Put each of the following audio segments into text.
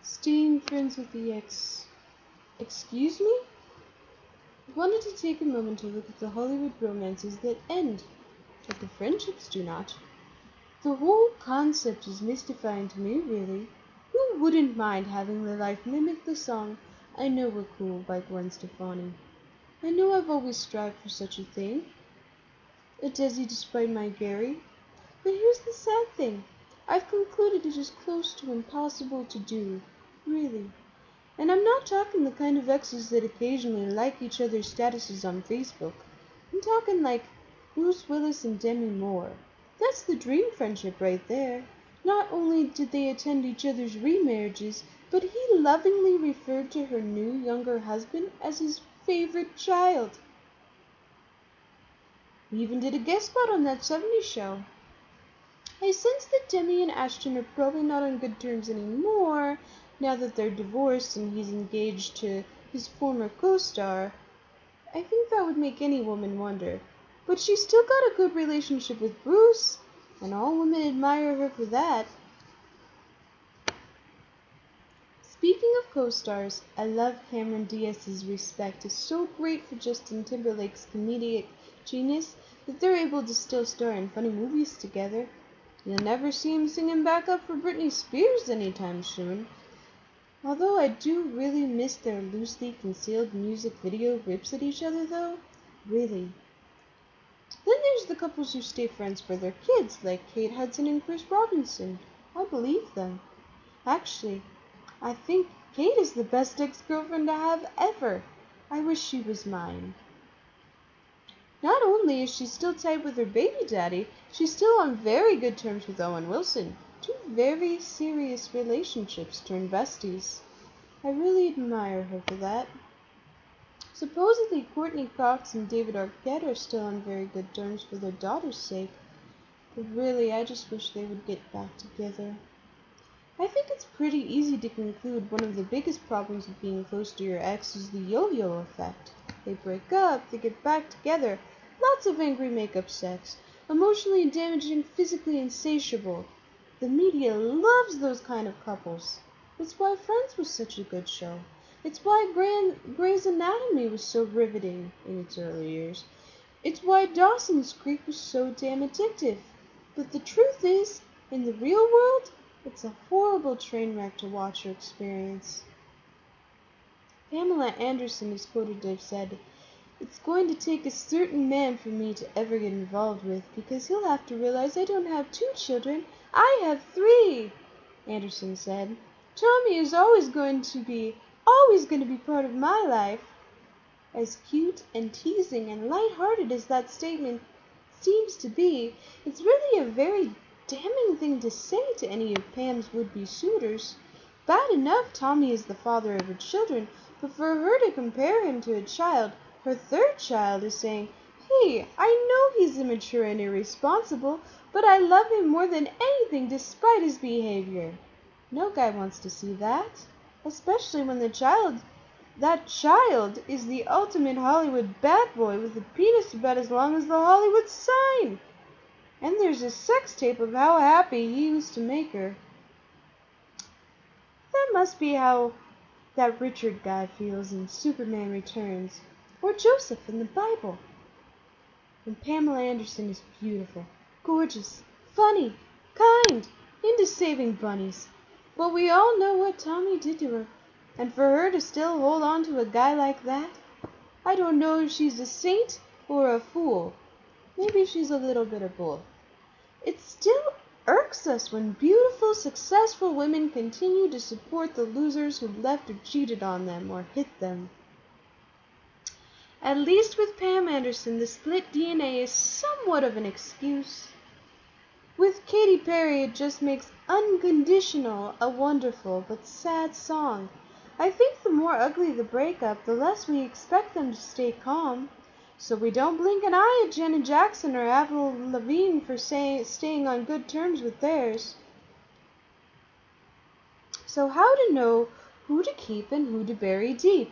Staying friends with the ex. Excuse me? I wanted to take a moment to look at the Hollywood romances that end, but the friendships do not. The whole concept is mystifying to me, really. Who wouldn't mind having their life mimic the song I Know We're Cool by Gwen Stefani? I know I've always strived for such a thing, a Desi despite my Gary. But here's the sad thing. I've concluded it is close to impossible to do, really. And I'm not talking the kind of exes that occasionally like each other's statuses on Facebook. I'm talking like Bruce Willis and Demi Moore. That's the dream friendship right there. Not only did they attend each other's remarriages, but he lovingly referred to her new, younger husband as his favorite child. He even did a guest spot on that '70s show. I sense that Demi and Ashton are probably not on good terms anymore, now that they're divorced and he's engaged to his former co-star. I think that would make any woman wonder. But she's still got a good relationship with Bruce, and all women admire her for that. Speaking of co-stars, I love Cameron Diaz's respect is so great for Justin Timberlake's comedic genius that they're able to still star in funny movies together. You'll never see him singing back up for Britney Spears anytime soon. Although I do really miss their loosely concealed music video rips at each other though. Really. Then there's the couples who stay friends for their kids, like Kate Hudson and Chris Robinson. I believe them. Actually, I think Kate is the best ex-girlfriend to have ever. I wish she was mine. Not only is she still tight with her baby daddy, she's still on very good terms with Owen Wilson. Two very serious relationships turned besties. I really admire her for that. Supposedly Courtney Cox and David Arquette are still on very good terms for their daughter's sake. But really, I just wish they would get back together. I think it's pretty easy to conclude one of the biggest problems of being close to your ex is the yo-yo effect. They break up, they get back together, lots of angry makeup sex, emotionally damaging, physically insatiable. The media loves those kind of couples. It's why Friends was such a good show. It's why Grey's Anatomy was so riveting in its early years. It's why Dawson's Creek was so damn addictive. But the truth is, in the real world, it's a horrible train wreck to watch or experience. Pamela Anderson is quoted to have said, "It's going to take a certain man for me to ever get involved with, because he'll have to realize I don't have 2 children, I have 3. Anderson said, "Tommy is always going to be part of my life." As cute and teasing and light-hearted as that statement seems to be, it's really a very damning thing to say to any of Pam's would-be suitors. Bad enough Tommy is the father of her children, but for her to compare him to a child, her 3rd child, is saying, "Hey, I know he's immature and irresponsible, but I love him more than anything despite his behavior." No guy wants to see that, especially when that child is the ultimate Hollywood bad boy with a penis about as long as the Hollywood sign. And there's a sex tape of how happy he used to make her. That must be how that Richard guy feels in Superman Returns, or Joseph in the Bible. And Pamela Anderson is beautiful, gorgeous, funny, kind, into saving bunnies. But we all know what Tommy did to her, and for her to still hold on to a guy like that, I don't know if she's a saint or a fool. Maybe she's a little bit of both. It still irks us when beautiful, successful women continue to support the losers who left or cheated on them or hit them. At least with Pam Anderson, the split DNA is somewhat of an excuse. With Katy Perry, it just makes Unconditional a wonderful but sad song. I think the more ugly the breakup, the less we expect them to stay calm. So we don't blink an eye at Janet Jackson or Avril Lavigne for staying on good terms with theirs. So how to know who to keep and who to bury deep?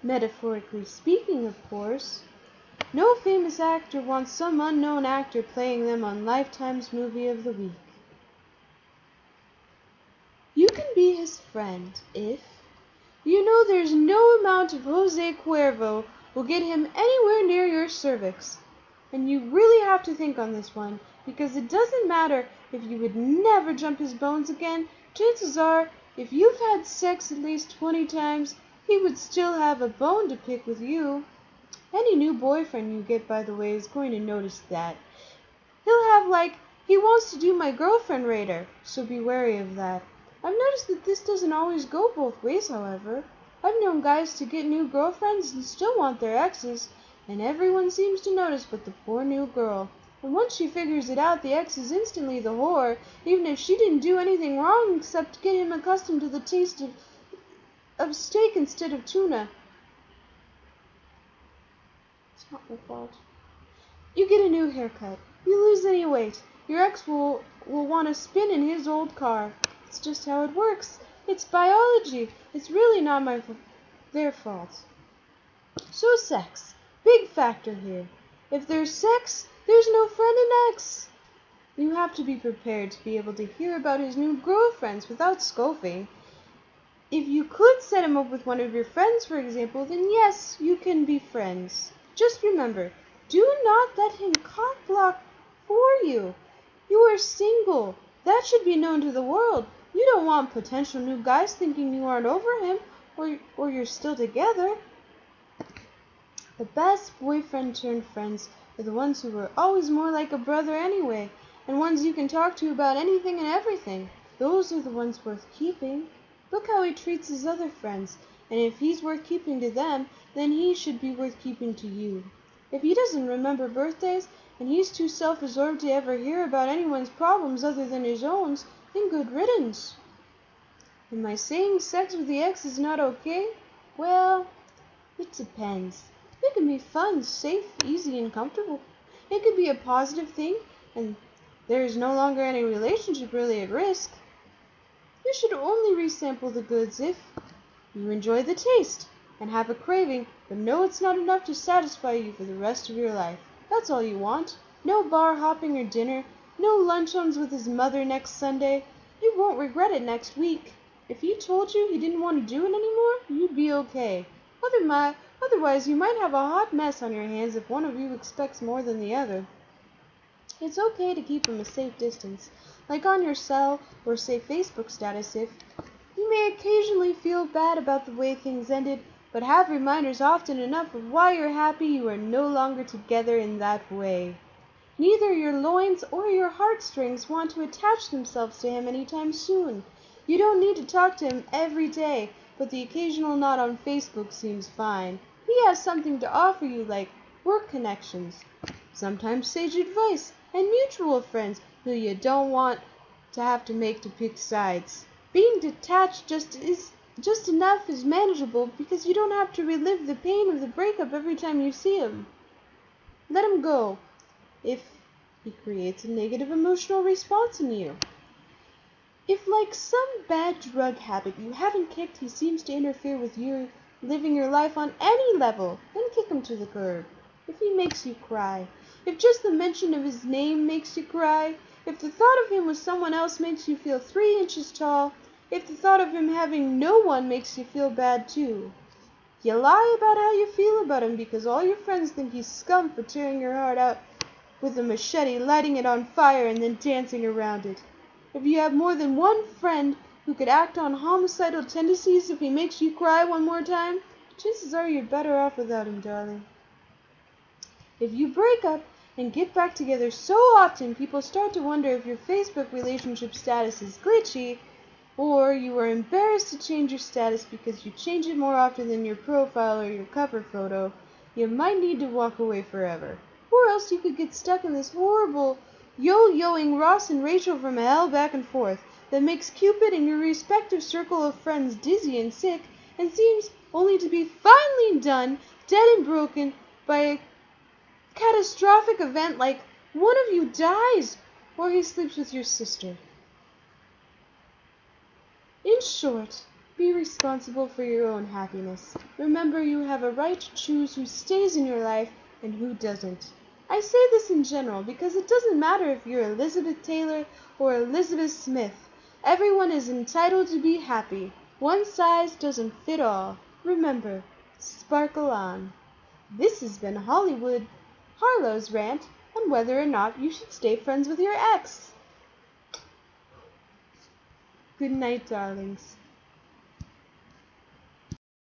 Metaphorically speaking, of course. No famous actor wants some unknown actor playing them on Lifetime's Movie of the Week. You can be his friend if you know there's no amount of Jose Cuervo will get him anywhere near your cervix. And you really have to think on this one, because it doesn't matter if you would never jump his bones again. Chances are, if you've had sex at least 20 times, he would still have a bone to pick with you. Any new boyfriend you get, by the way, is going to notice that. He'll have he wants to do my girlfriend radar, so be wary of that. I've noticed that this doesn't always go both ways, however. I've known guys to get new girlfriends and still want their exes, and everyone seems to notice but the poor new girl. And once she figures it out, the ex is instantly the whore, even if she didn't do anything wrong except get him accustomed to the taste of steak instead of tuna. It's not my fault. You get a new haircut. You lose any weight. Your ex will want to spin in his old car. It's just how it works. It's biology. It's really not their fault. So sex. Big factor here. If there's sex, there's no friend and ex. You have to be prepared to be able to hear about his new girlfriends without scoffing. If you could set him up with one of your friends, for example, then yes, you can be friends. Just remember, do not let him cock block for you. You are single. That should be known to the world. You don't want potential new guys thinking you aren't over him or you're still together. The best boyfriend-turned-friends are the ones who are always more like a brother anyway, and ones you can talk to about anything and everything. Those are the ones worth keeping. Look how he treats his other friends, and if he's worth keeping to them, then he should be worth keeping to you. If he doesn't remember birthdays, and he's too self-absorbed to ever hear about anyone's problems other than his own, then good riddance. Am I saying sex with the ex is not okay? Well, it depends. It can be fun, safe, easy, and comfortable. It could be a positive thing, and there is no longer any relationship really at risk. You should only resample the goods if you enjoy the taste and have a craving, but know it's not enough to satisfy you for the rest of your life. That's all you want. No bar hopping or dinner. No luncheons with his mother next Sunday. You won't regret it next week. If he told you he didn't want to do it anymore, you'd be okay. Otherwise, you might have a hot mess on your hands if one of you expects more than the other. It's okay to keep him a safe distance, like on your cell or say Facebook status if you may occasionally feel bad about the way things ended, but have reminders often enough of why you're happy you are no longer together in that way. Neither your loins or your heartstrings want to attach themselves to him anytime soon. You don't need to talk to him every day, but the occasional nod on Facebook seems fine. He has something to offer you like work connections, sometimes sage advice, and mutual friends who you don't want to have to make to pick sides. Being detached just enough is manageable because you don't have to relive the pain of the breakup every time you see him. Let him go if he creates a negative emotional response in you. If, like some bad drug habit you haven't kicked, he seems to interfere with you living your life on any level, then kick him to the curb. If he makes you cry, if just the mention of his name makes you cry, if the thought of him with someone else makes you feel 3 inches tall, if the thought of him having no one makes you feel bad too. You lie about how you feel about him because all your friends think he's scum for tearing your heart out with a machete, lighting it on fire, and then dancing around it. If you have more than one friend who could act on homicidal tendencies if he makes you cry one more time, chances are you're better off without him, darling. If you break up and get back together so often, people start to wonder if your Facebook relationship status is glitchy, or you are embarrassed to change your status because you change it more often than your profile or your cover photo, you might need to walk away forever. Or else you could get stuck in this horrible yo-yoing Ross and Rachel from hell back and forth that makes Cupid and your respective circle of friends dizzy and sick and seems only to be finally done, dead and broken, by a catastrophic event like one of you dies or he sleeps with your sister. In short, be responsible for your own happiness. Remember you have a right to choose who stays in your life and who doesn't. I say this in general because it doesn't matter if you're Elizabeth Taylor or Elizabeth Smith. Everyone is entitled to be happy. One size doesn't fit all. Remember, sparkle on. This has been Hollywood, Harlow's rant on whether or not you should stay friends with your ex. Good night, darlings.